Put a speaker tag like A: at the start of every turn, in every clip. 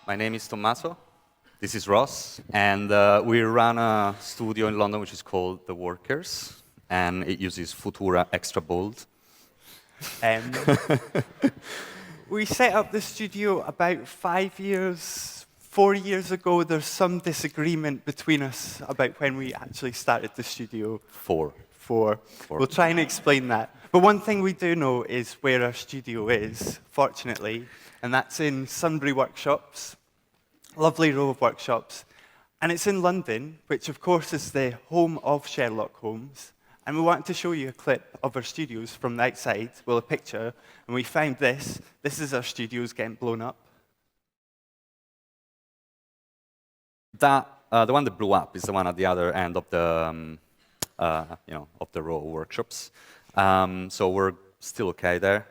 A: My name is Tommaso. This is Ross. And we run a studio in London which is called The Workers. And it uses Futura Extra Bold.
B: We set up the studio about 5 years, 4 years ago. There's some disagreement between us about when we actually started the studio.
A: Four.
B: We'll try and explain that. But one thing we do know is where our studio is, fortunately, and that's in Sunbury Workshops, lovely row of workshops. And it's in London, which of course is the home of Sherlock Holmes. And we want to show you a clip of our studios from the outside, well, a picture, and we found this. This is our studios getting blown up.
A: The one that blew up is the one at the other end of the, of the row of workshops. So we're still okay there.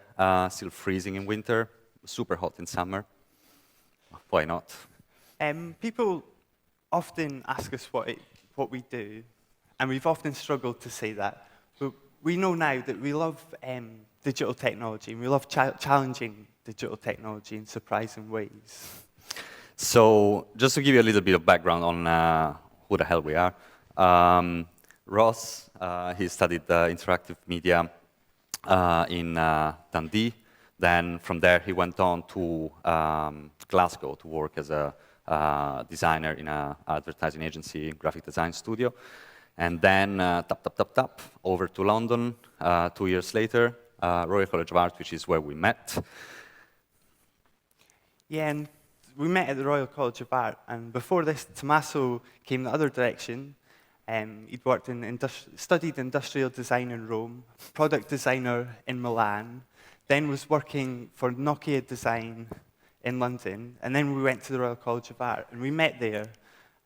A: Still freezing in winter, super hot in summer. Why not?
B: People often ask us what we do, and we've often struggled to say that. But we know now that we love digital technology, and we love challenging digital technology in surprising ways.
A: So just to give you a little bit of background on who the hell we are. Ross, he studied interactive media in Dundee. Then from there, he went on to Glasgow to work as a designer in an advertising agency, graphic design studio. And then tap, over to London 2 years later, Royal College of Art, which is where we met.
B: Yeah, and we met at the Royal College of Art. And before this, Tommaso came the other direction. He'd worked studied industrial design in Rome, product designer in Milan, then was working for Nokia Design in London, and then we went to the Royal College of Art, and we met there,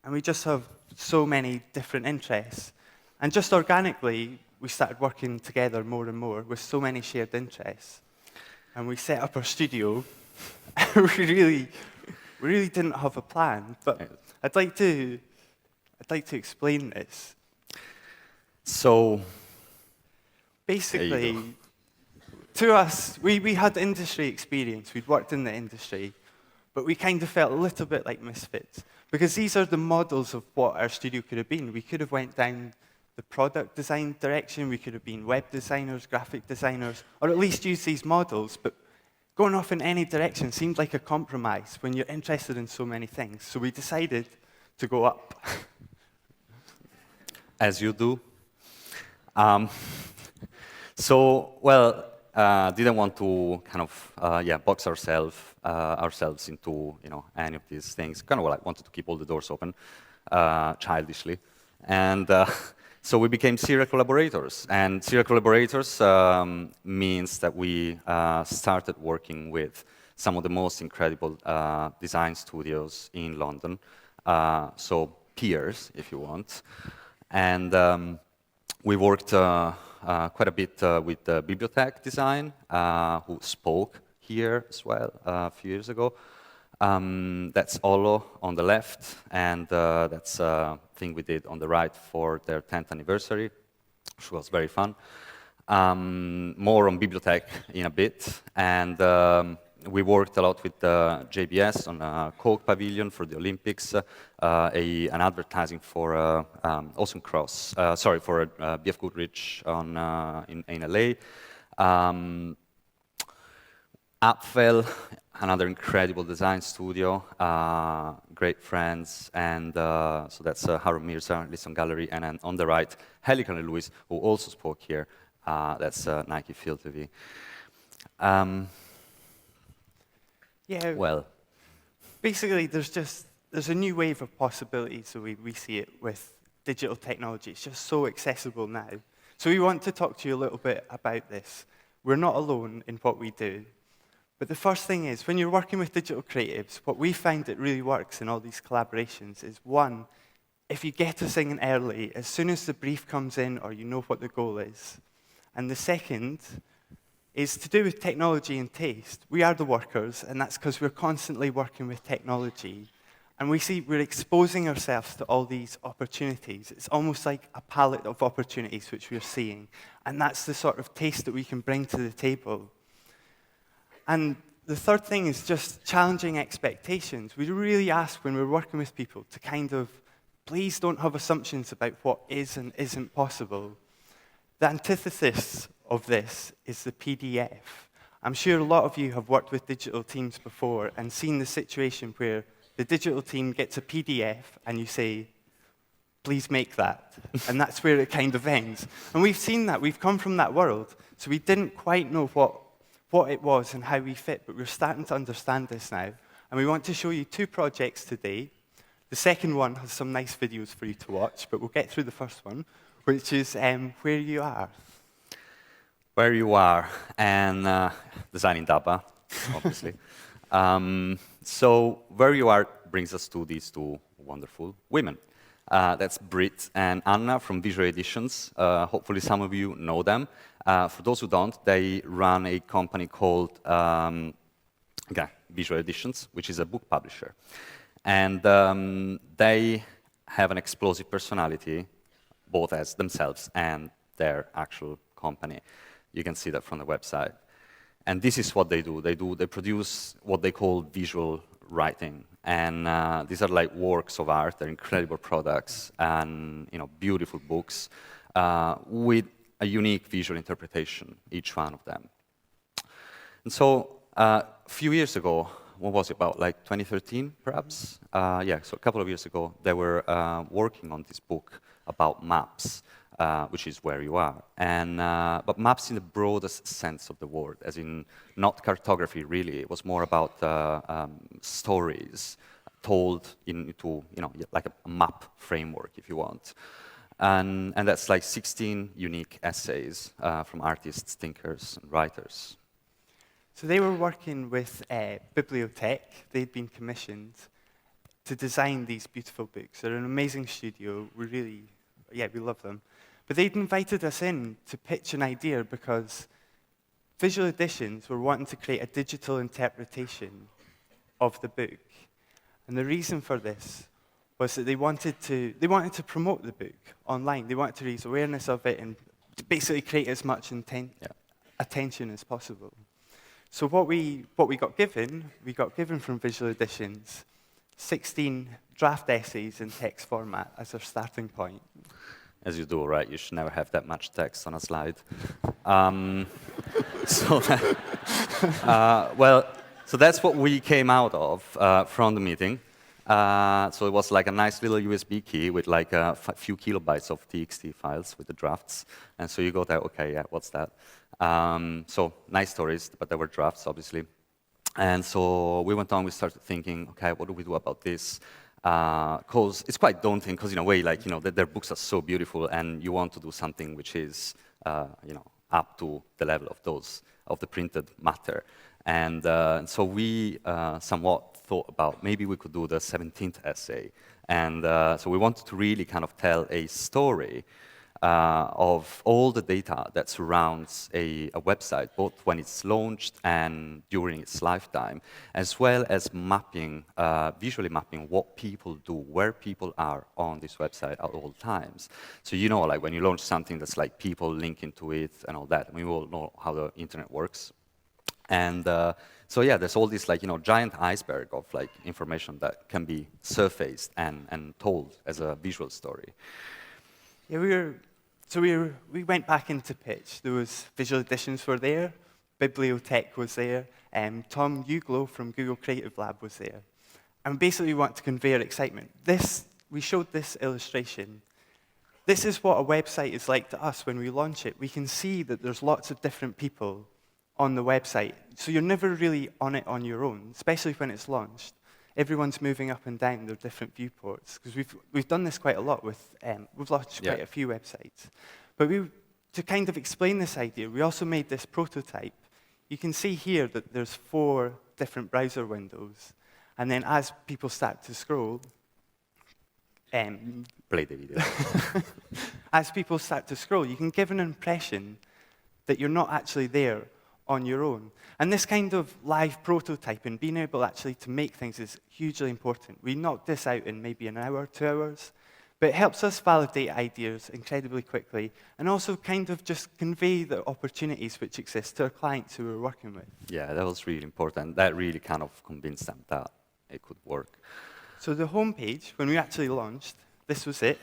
B: and we just have so many different interests. And just organically, we started working together more and more with so many shared interests. And we set up our studio. we really didn't have a plan, but I'd like to explain this.
A: So,
B: basically, to us, we had industry experience. We'd worked in the industry, but we kind of felt a little bit like misfits, because these are the models of what our studio could have been. We could have went down the product design direction. We could have been web designers, graphic designers, or at least use these models. But going off in any direction seemed like a compromise when you're interested in so many things. So we decided to go up.
A: As you do. Didn't want to kind of box ourselves into any of these things. Kind of wanted to keep all the doors open, childishly, and so we became serial collaborators. And serial collaborators means that we started working with some of the most incredible design studios in London. So peers, if you want, and we worked quite a bit with Bibliotech Design, who spoke here as well a few years ago. That's Olo on the left, and that's a thing we did on the right for their 10th anniversary, which was very fun. More on Bibliotech in a bit, and we worked a lot with JBS on a Coke Pavilion for the Olympics, an advertising for Awesome Cross, for BF Goodrich in LA. Apfel, another incredible design studio, great friends, and so that's Harun Mirza, Lisson Gallery, and then on the right, Helican and Lewis, who also spoke here. That's Nike Field TV.
B: Yeah.
A: Well,
B: basically, there's a new wave of possibilities. So we see it with digital technology. It's just so accessible now. So we want to talk to you a little bit about this. We're not alone in what we do. But the first thing is, when you're working with digital creatives, what we find that really works in all these collaborations is, one, if you get us in early, as soon as the brief comes in or you know what the goal is. And the second is to do with technology and taste. We are the workers, and that's because we're constantly working with technology. And we see we're exposing ourselves to all these opportunities. It's almost like a palette of opportunities which we're seeing. And that's the sort of taste that we can bring to the table. And the third thing is just challenging expectations. We really ask when we're working with people to kind of, please don't have assumptions about what is and isn't possible. The antithesis of this is the PDF. I'm sure a lot of you have worked with digital teams before and seen the situation where the digital team gets a PDF and you say, please make that. And that's where it kind of ends. And we've seen that. We've come from that world. So we didn't quite know what it was and how we fit, but we're starting to understand this now. And we want to show you 2 projects today. The second one has some nice videos for you to watch, but we'll get through the first one, which is Where You Are.
A: Where You Are, and design Indaba, obviously. So Where You Are brings us to these 2 wonderful women. That's Britt and Anna from Visual Editions. Hopefully some of you know them. For those who don't, they run a company called Visual Editions, which is a book publisher. And they have an explosive personality, both as themselves and their actual company. You can see that from the website. And this is what they do. They produce what they call visual writing. And these are like works of art. They're incredible products and beautiful books with a unique visual interpretation, each one of them. And so a few years ago, what was it, about like 2013 perhaps? So a couple of years ago, they were working on this book about maps, which is Where You Are. And, but maps in the broadest sense of the word, as in not cartography really. It was more about stories told into, like a map framework, if you want. And that's like 16 unique essays from artists, thinkers, and writers.
B: So they were working with Bibliotech. They'd been commissioned to design these beautiful books. They're an amazing studio. We love them. But they'd invited us in to pitch an idea because Visual Editions were wanting to create a digital interpretation of the book. And the reason for this was that they wanted to promote the book online. They wanted to raise awareness of it and to basically create as much attention as possible. So what we got given from Visual Editions 16 draft essays in text format as our starting point.
A: As you do, right? You should never have that much text on a slide. So that's what we came out of from the meeting. So it was like a nice little USB key with like a few kilobytes of TXT files with the drafts. And so you go there, okay, yeah, what's that? So nice stories, but they were drafts, obviously. And so we went on, we started thinking, okay, what do we do about this? Because it's quite daunting, because in a way, like, their books are so beautiful, and you want to do something which is, up to the level of the printed matter. And so we somewhat thought about maybe we could do the 17th essay. And so we wanted to really kind of tell a story of all the data that surrounds a website, both when it's launched and during its lifetime, as well as mapping, visually mapping what people do, where people are on this website at all times. So like when you launch something that's like people linking to it and all that, we all know how the internet works. And so yeah, there's all this like, giant iceberg of like information that can be surfaced and told as a visual story.
B: Yeah, we went back into pitch. There was Visual Editions were there, Bibliotech was there, Tom Uglow from Google Creative Lab was there. And basically we want to convey our excitement. We showed this illustration. This is what a website is like to us when we launch it. We can see that there's lots of different people on the website. So you're never really on it on your own, especially when it's launched. Everyone's moving up and down their different viewports, because we've done this quite a lot with, we've launched quite a few websites. But to kind of explain this idea, we also made this prototype. You can see here that there's 4 different browser windows, and then as people start to scroll,
A: play the video.
B: As people start to scroll, you can give an impression that you're not actually there on your own. And this kind of live prototyping, being able actually to make things is hugely important. We knocked this out in maybe an hour, 2 hours, But it helps us validate ideas incredibly quickly and also kind of just convey the opportunities which exist to our clients who we're working with.
A: Yeah, that was really important. That really kind of convinced them that it could work.
B: So the homepage, when we actually launched, this was it.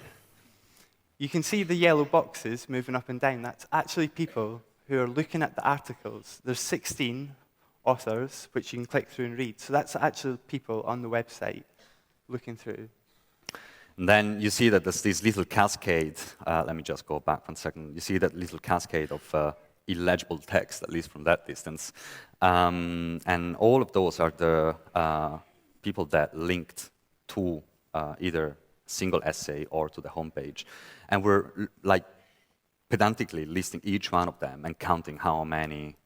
B: You can see the yellow boxes moving up and down. That's actually people who are looking at the articles. There's 16 authors, which you can click through and read. So that's actually people on the website looking through.
A: And then you see that there's this little cascade. Let me just go back 1 second. You see that little cascade of illegible text, at least from that distance. And all of those are the people that linked to either single essay or to the homepage. And we're like pedantically listing each one of them and counting how many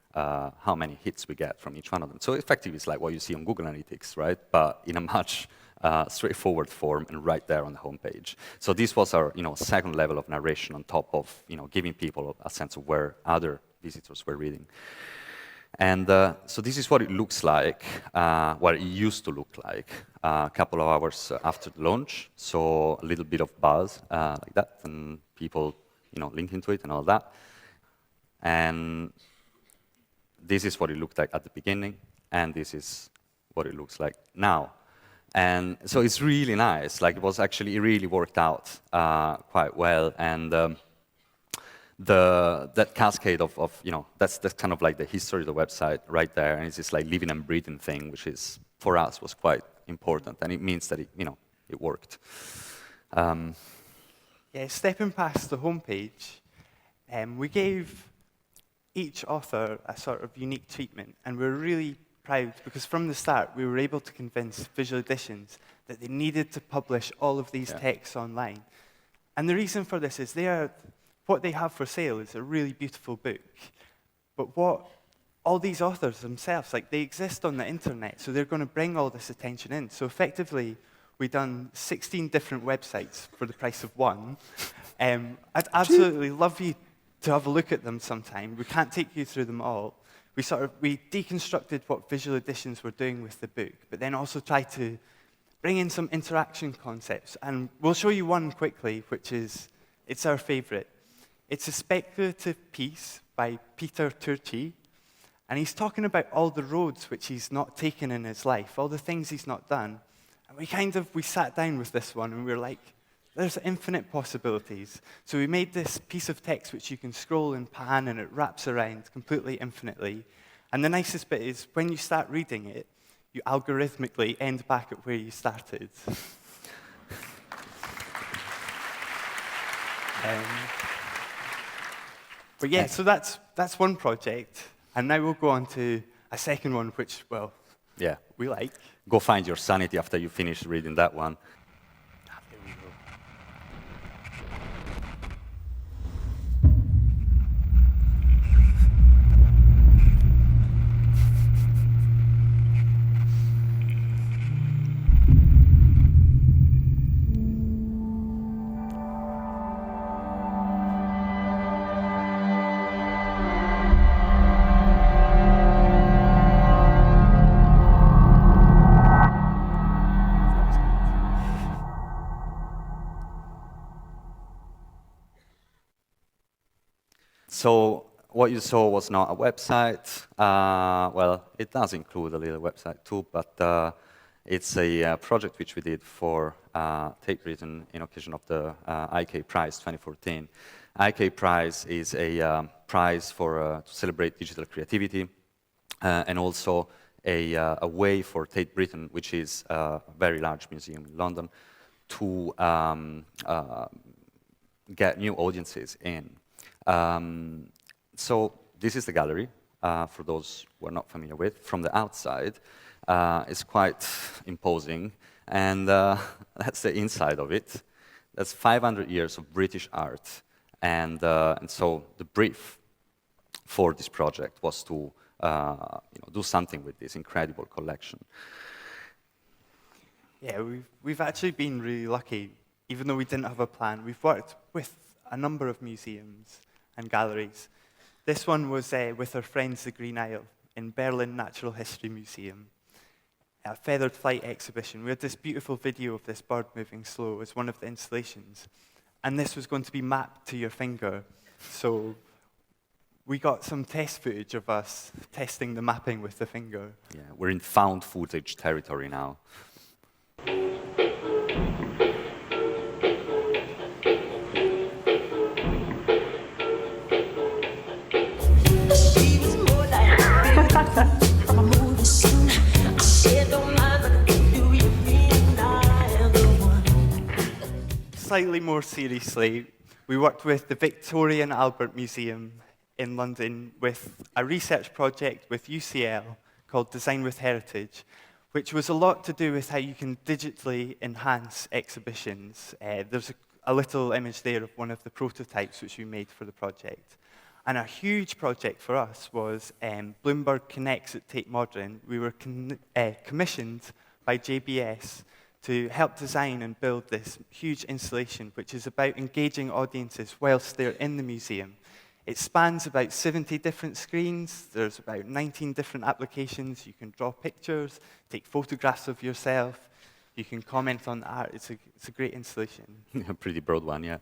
A: hits we get from each one of them. So effectively, it's like what you see on Google Analytics, right? But in a much straightforward form and right there on the homepage. So this was our second level of narration on top of giving people a sense of where other visitors were reading. And so this is what it looks like, what it used to look like a couple of hours after the launch. So a little bit of buzz like that, and people linking to it and all that. And this is what it looked like at the beginning, and this is what it looks like now. And so it's really nice. Like, it really worked out quite well. And that cascade of that's kind of like the history of the website right there. And it's this like living and breathing thing, which is, for us, was quite important. And it means that it worked.
B: Yeah, stepping past the homepage, we gave each author a sort of unique treatment. And we're really proud, because from the start, we were able to convince Visual Editions that they needed to publish all of these texts online. And the reason for this is what they have for sale is a really beautiful book. But what all these authors themselves, they exist on the internet, so they're going to bring all this attention in. So effectively, we've done 16 different websites for the price of one. I'd absolutely love you to have a look at them sometime. We can't take you through them all. We deconstructed what Visual Editions were doing with the book, but then also tried to bring in some interaction concepts. And we'll show you one quickly, which is, it's our favorite. It's a speculative piece by Peter Turchi, and he's talking about all the roads which he's not taken in his life, all the things he's not done. And we sat down with this one, and we were like, there's infinite possibilities. So we made this piece of text which you can scroll and pan, and it wraps around completely infinitely. And the nicest bit is when you start reading it, you algorithmically end back at where you started. But yeah, so that's one project. And now we'll go on to a second one, which, well, we like.
A: Go find your sanity after you finish reading that one.
B: There we go.
A: So what you saw was not a website. Well, it does include a little website too, but it's a project which we did for Tate Britain in occasion of the IK Prize 2014. IK Prize is a prize to celebrate digital creativity, and also a way for Tate Britain, which is a very large museum in London, to get new audiences in. So this is the gallery, for those who are not familiar with. From the outside, it's quite imposing, and that's the inside of it. That's 500 years of British art, and so the brief for this project was to do something with this incredible collection.
B: Yeah, we've actually been really lucky, even though we didn't have a plan. We've worked with a number of museums and galleries. This one was with our friends, the Green Isle, in Berlin Natural History Museum. a feathered flight exhibition. We had this beautiful video of this bird moving slow as one of the installations. And this was going to be mapped to your finger. So we got some test footage of us testing the mapping with the finger.
A: Yeah, we're in found footage territory now.
B: Slightly more seriously, we worked with the Victoria and Albert Museum in London with a research project with UCL called Design with Heritage, which was a lot to do with how you can digitally enhance exhibitions. There's a little image there of one of the prototypes which we made for the project. And a huge project for us was Bloomberg Connects at Tate Modern. We were commissioned by JBS to help design and build this huge installation, which is about engaging audiences whilst they're in the museum. It spans about 70 different screens. There's about 19 different applications. You can draw pictures, take photographs of yourself. You can comment on the art. It's a great installation.
A: A pretty broad one, yeah.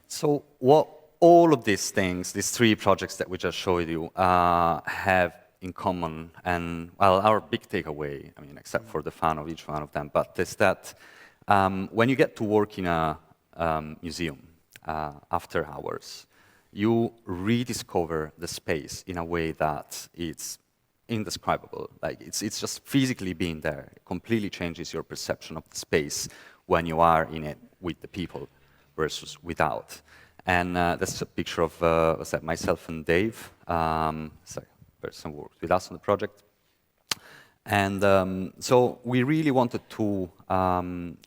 A: So what all of these things, these three projects that we just showed you, have in common, and well, our big takeaway, I mean, except for the fun of each one of them, but is that when you get to work in a museum after hours, you rediscover the space in a way that it's indescribable. Like it's just physically being there. It completely changes your perception of the space when you are in it with the people versus without. And that's a picture of what's that, myself and Dave. So person who worked with us on the project. And so we really wanted to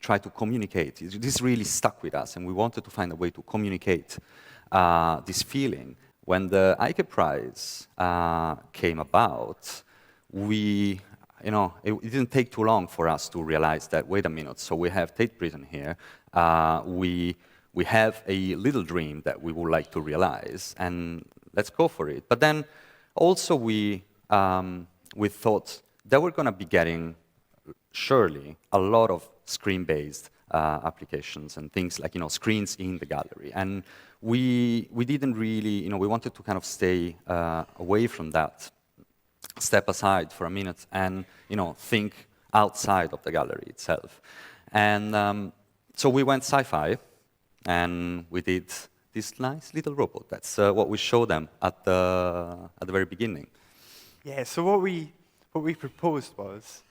A: try to communicate. This really stuck with us, and we wanted to find a way to communicate this feeling. When the Ike Prize came about, it didn't take too long for us to realize that, wait a minute, so we have Tate Britain here, we have a little dream that we would like to realize, and let's go for it. But then also we thought that we're going to be getting, surely, a lot of screen-based applications and things like, screens in the gallery. And we didn't really, we wanted to kind of stay away from that, step aside for a minute and, think outside of the gallery itself. And so we went sci-fi, and we did this nice little robot. That's what we showed them at the very beginning.
B: Yeah, so what we proposed was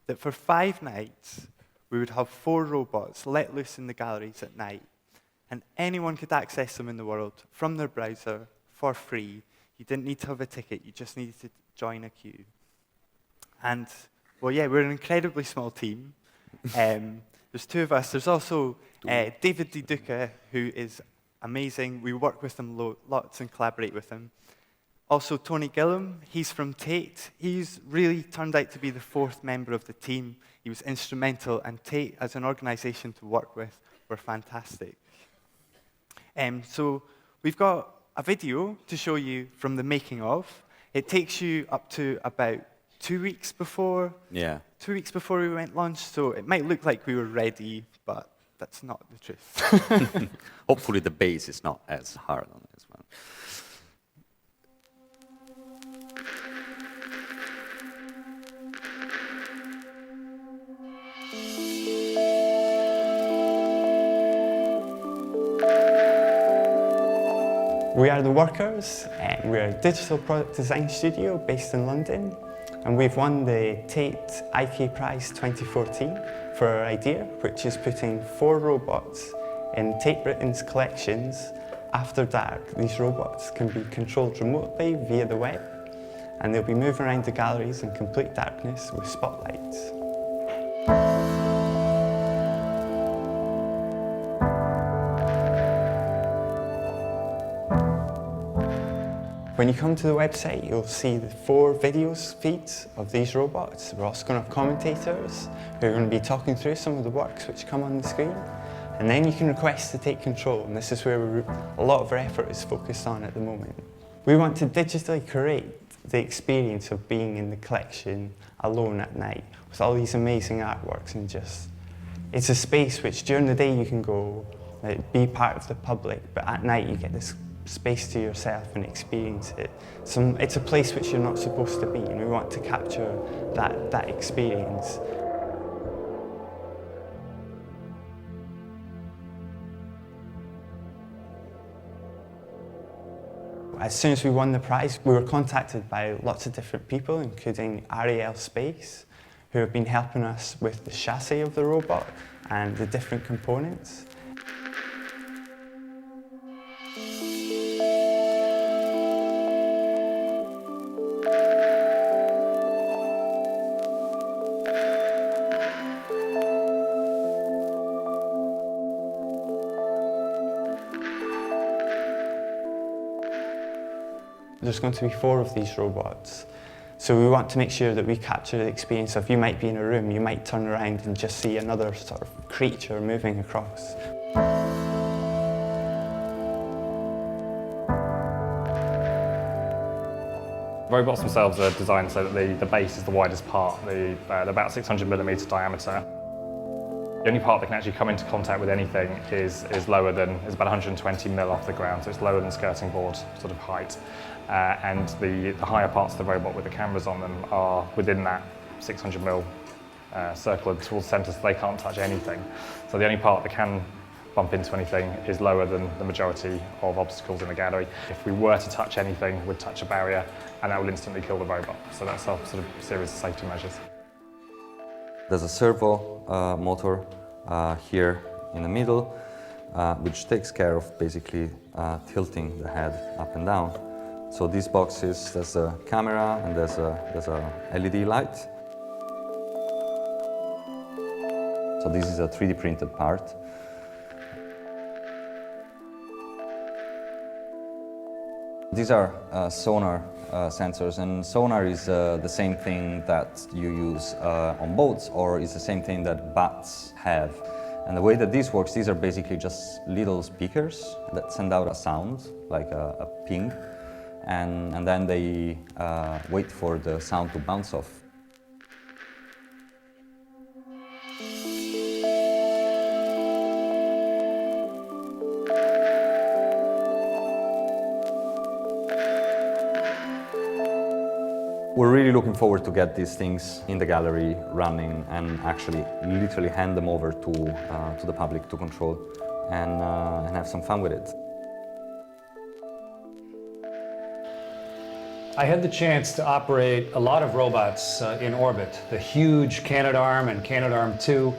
B: that for 5 nights, we would have 4 robots let loose in the galleries at night, and anyone could access them in the world from their browser for free. You didn't need to have a ticket, you just needed to join a queue. And, well, yeah, we're an incredibly small team. There's 2 of us. There's also David Di Duca, who is amazing. We work with him lots and collaborate with him. Also, Tony Gillam, he's from Tate. He's really turned out to be the 4th member of the team. He was instrumental, and Tate, as an organization to work with, were fantastic. So we've got a video to show you from the making of. It takes you up to about 2 weeks before.
A: Yeah.
B: 2 weeks before we went launch, so it might look like we were ready, but that's not the truth.
A: Hopefully the base is not as hard on this one.
B: We are The Workers, and we're a digital product design studio based in London, and we've won the Tate IK Prize 2014 for our idea, which is putting 4 robots in Tate Britain's collections after dark. These robots can be controlled remotely via the web, and they'll be moving around the galleries in complete darkness with spotlights. When you come to the website, you'll see the 4 video feeds of these robots. We're also going to have commentators who are going to be talking through some of the works which come on the screen. And then you can request to take control, and this is where a lot of our effort is focused on at the moment. We want to digitally create the experience of being in the collection alone at night with all these amazing artworks, and just, it's a space which during the day you can go, be part of the public, but at night you get this space to yourself and experience it. So it's a place which you're not supposed to be, and we want to capture that experience. As soon as we won the prize, we were contacted by lots of different people, including Ariel Space, who have been helping us with the chassis of the robot and the different components. There's going to be 4 of these robots. So we want to make sure that we capture the experience of, you might be in a room, you might turn around and just see another sort of creature moving across.
C: Robots themselves are designed so that the base is the widest part, they're about 600mm diameter. The only part that can actually come into contact with anything is about 120mm off the ground, so it's lower than skirting board sort of height. And the higher parts of the robot with the cameras on them are within that 600mm circle towards the centre, so they can't touch anything. So the only part that can bump into anything is lower than the majority of obstacles in the gallery. If we were to touch anything, we'd touch a barrier, and that will instantly kill the robot. So that's our sort of series of safety measures.
A: There's a servo motor here in the middle, which takes care of basically tilting the head up and down. So these boxes, there's a camera and there's a LED light. So this is a 3D printed part. These are sonar sensors, and sonar is the same thing that you use on boats, or is the same thing that bats have. And the way that this works, these are basically just little speakers that send out a sound, like a ping, and then they wait for the sound to bounce off. We're really looking forward to get these things in the gallery running and actually literally hand them over to the public to control and have some fun with it.
D: I had the chance to operate a lot of robots in orbit, the huge Canadarm and Canadarm2,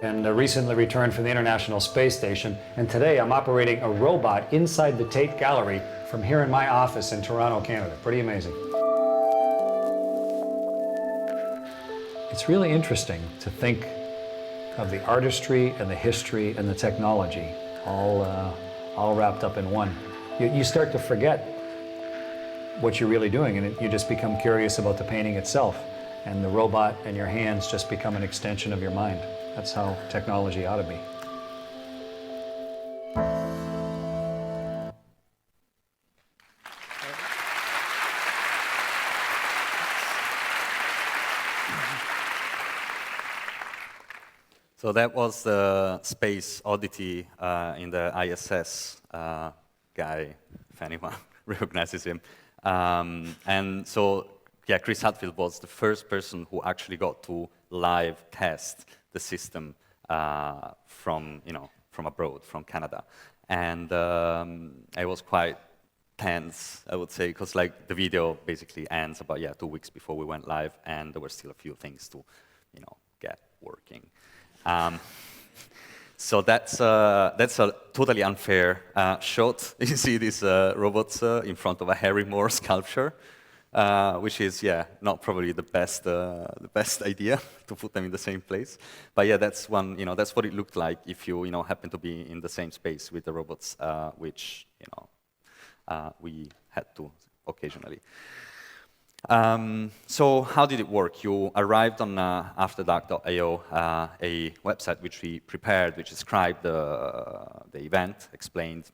D: and recently returned from the International Space Station. And today I'm operating a robot inside the Tate Gallery from here in my office in Toronto, Canada. Pretty amazing. It's really interesting to think of the artistry and the history and the technology all wrapped up in one. You start to forget what you're really doing, and you just become curious about the painting itself, and the robot and your hands just become an extension of your mind. That's how technology ought to be.
A: So that was the Space Oddity in the ISS guy, if anyone recognizes him. And so, yeah, Chris Hadfield was the first person who actually got to live test the system from abroad, from Canada. And it was quite tense, I would say, because like the video basically ends about 2 weeks before we went live, and there were still a few things to, get working. So that's a totally unfair shot. You see these robots in front of a Harry Moore sculpture, which is not probably the best idea to put them in the same place. But yeah, that's one. That's what it looked like if you happen to be in the same space with the robots, which we had to occasionally. So how did it work? You arrived on afterdark.io, a website which we prepared, which described the event, explained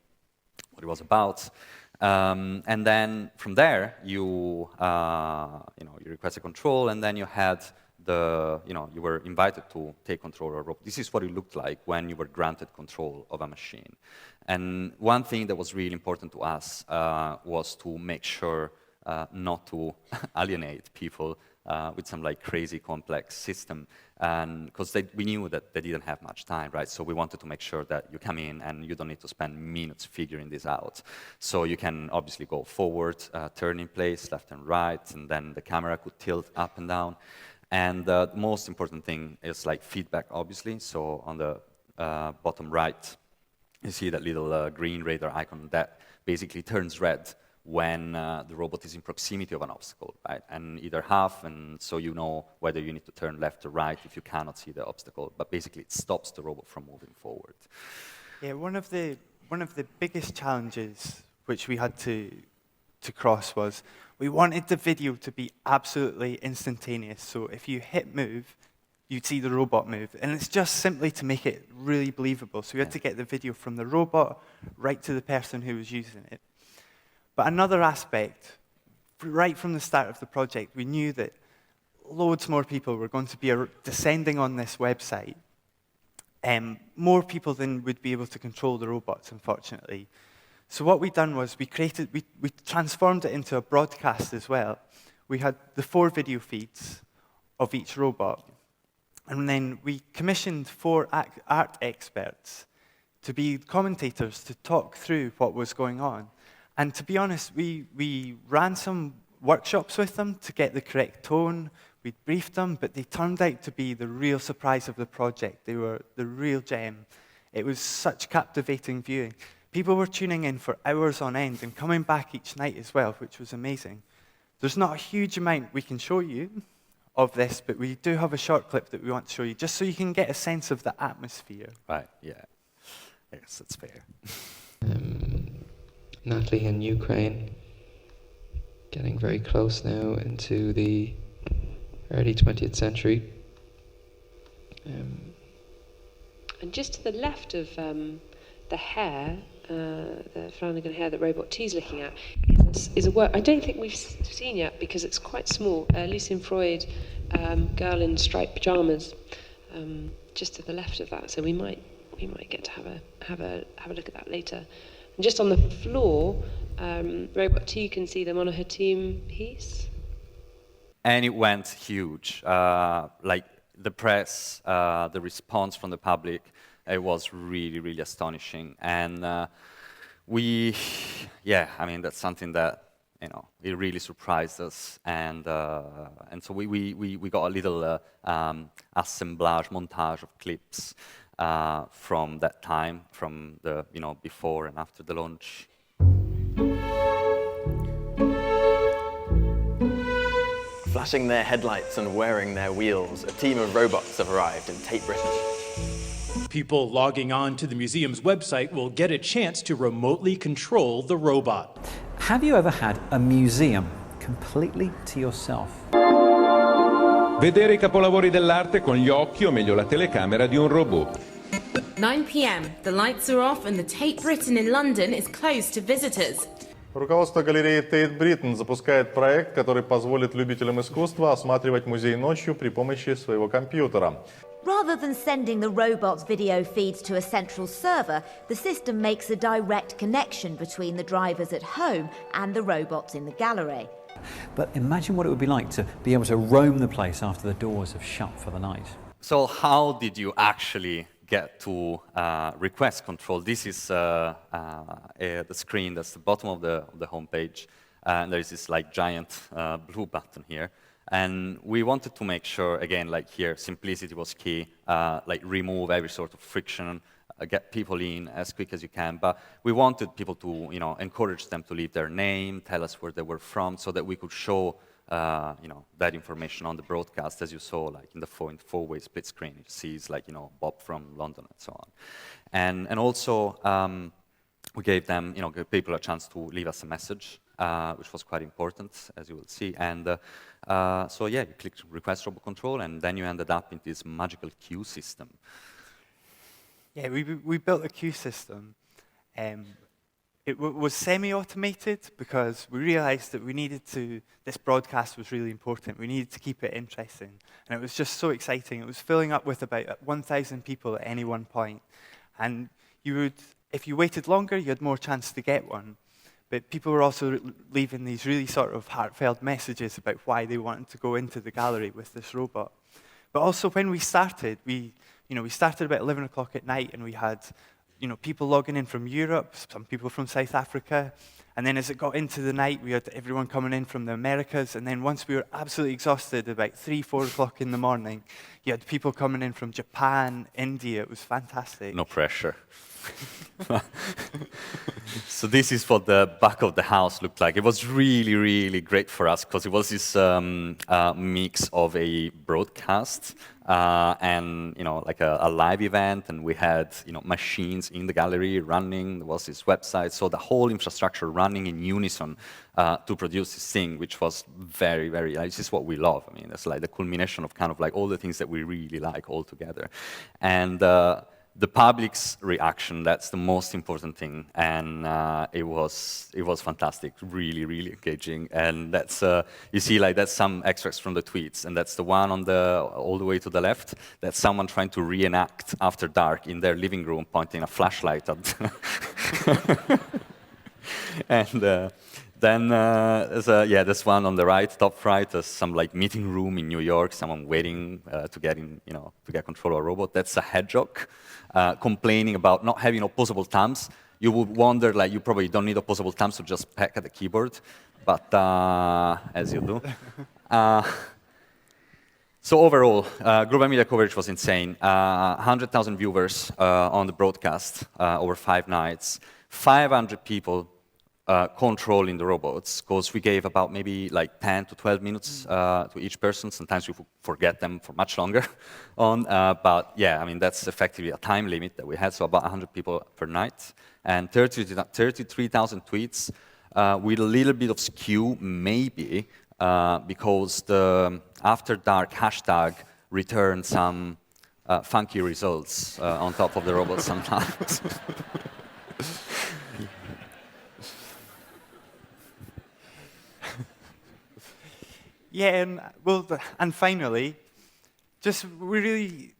A: what it was about. And then from there, you request a control, and then you had you were invited to take control of a robot. This is what it looked like when you were granted control of a machine. And one thing that was really important to us was to make sure not to alienate people with some like crazy complex system, and because we knew that they didn't have much time, right? So we wanted to make sure that you come in and you don't need to spend minutes figuring this out. So you can obviously go forward, turn in place, left and right, and then the camera could tilt up and down. And the most important thing is like feedback, obviously. So on the bottom right, you see that little green radar icon that basically turns red when the robot is in proximity of an obstacle, right? And either half, and so you know whether you need to turn left or right if you cannot see the obstacle. But basically, it stops the robot from moving forward.
B: Yeah, one of the biggest challenges which we had to cross was we wanted the video to be absolutely instantaneous. So if you hit move, you'd see the robot move. And it's just simply to make it really believable. So we had to get the video from the robot right to the person who was using it. But another aspect, right from the start of the project, we knew that loads more people were going to be descending on this website. More people than would be able to control the robots, unfortunately. So what we'd done was we transformed it into a broadcast as well. We had the 4 video feeds of each robot. And then we commissioned 4 art experts to be commentators to talk through what was going on. And to be honest, we ran some workshops with them to get the correct tone. We briefed them, but they turned out to be the real surprise of the project. They were the real gem. It was such captivating viewing. People were tuning in for hours on end and coming back each night as well, which was amazing. There's not a huge amount we can show you of this, but we do have a short clip that we want to show you, just so you can get a sense of the atmosphere.
A: Right, yeah. Yes, that's fair.
E: Natalie in Ukraine, getting very close now into the early 20th century.
F: And just to the left of the hair, the Flanagan hair that Robot T is looking at, is a work I don't think we've seen yet because it's quite small. Lucien Freud, girl in striped pajamas, just to the left of that. So we might get to have a look at that later. And just on the floor, Robot T, you can see them on her team piece.
A: And it went huge. Like the press, the response from the public, it was really, really astonishing. And I mean, that's something that, it really surprised us. And so we got a little assemblage, montage of clips from that time, from the, before and after the launch.
G: Flashing their headlights and wearing their wheels, a team of robots have arrived in Tate Britain.
H: People logging on to the museum's website will get a chance to remotely control the robot.
D: Have you ever had a museum completely to yourself?
I: Vedere i capolavori dell'arte con gli occhi o meglio la telecamera di un robot.
J: 9 p.m. The lights are off and the Tate Britain in London is closed to visitors.
K: Руководство галереи Tate Britain запускает проект, который позволит любителям искусства осматривать музей ночью при помощи своего компьютера.
L: Rather than sending the robot's video feeds to a central server, the system makes a direct connection between the drivers at home and the robots in the gallery.
D: But imagine what it would be like to be able to roam the place after the doors have shut for the night.
A: So how did you actually get to request control? This is the screen, that's the bottom of the homepage. And there is this like giant blue button here. And we wanted to make sure, again, like here, simplicity was key, like remove every sort of friction, get people in as quick as you can. But we wanted people to, encourage them to leave their name, tell us where they were from, so that we could show, that information on the broadcast, as you saw, like in the four-way split screen. It sees, like, Bob from London and so on. And also, we gave them, gave people a chance to leave us a message, which was quite important, as you will see. And so, yeah, you clicked request robot control, and then you ended up in this magical queue system.
B: Yeah, we built a queue system It was semi-automated because we realized that we needed to, this broadcast was really important. We needed to keep it interesting. And it was just so exciting. It was filling up with about 1,000 people at any one point. And you would, if you waited longer, you had more chance to get one. But people were also leaving these really sort of heartfelt messages about why they wanted to go into the gallery with this robot. But also when we started, we started about 11 o'clock at night, and we had people logging in from Europe, some people from South Africa. And then as it got into the night, we had everyone coming in from the Americas. And then once we were absolutely exhausted, about 3, 4 o'clock in the morning, you had people coming in from Japan, India. It was fantastic.
A: No pressure. So this is what the back of the house looked like. It was really, really great for us because it was this mix of a broadcast and like a live event, and we had machines in the gallery running. There was this website, so the whole infrastructure running in unison to produce this thing, which was very, very. This is what we love. I mean, it's like the culmination of kind of like all the things that we really like all together, and. The public's reaction, that's the most important thing, and it was fantastic, really, really engaging. And that's, you see, like that's some extracts from the tweets, and that's the one on all the way to the left, that's someone trying to reenact After Dark in their living room, pointing a flashlight at and then there's one on the right, top right, there's some like meeting room in New York, someone waiting to get in, to get control of a robot. That's a hedgehog complaining about not having opposable thumbs. You would wonder, like, you probably don't need opposable thumbs to just peck at the keyboard, but as you do. So overall, global media coverage was insane. 100,000 viewers on the broadcast over 5 nights. 500 people controlling the robots, because we gave about maybe like 10 to 12 minutes to each person. Sometimes we forget them for much longer on, but yeah, I mean, that's effectively a time limit that we had, so about 100 people per night, and 33,000 tweets with a little bit of skew, maybe, because the After Dark hashtag returned some funky results on top of the robots sometimes.
B: Yeah, and finally, it's a really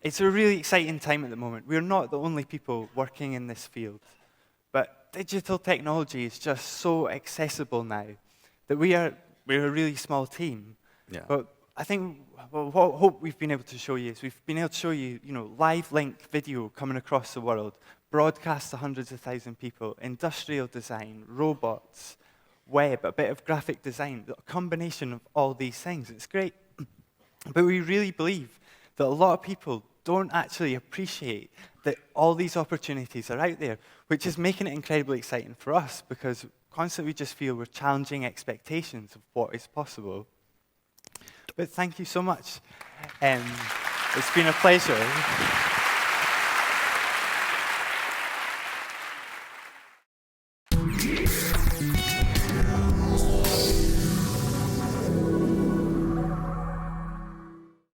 B: exciting time at the moment. We're not the only people working in this field, but digital technology is just so accessible now that we're a really small team.
A: Yeah.
B: But I think what hope we've been able to show you is we've been able to show you, live link video coming across the world, broadcast to hundreds of thousands of people, industrial design, robots, web, a bit of graphic design, a combination of all these things. It's great. But we really believe that a lot of people don't actually appreciate that all these opportunities are out there, which is making it incredibly exciting for us, because constantly we just feel we're challenging expectations of what is possible. But thank you so much. It's been a pleasure.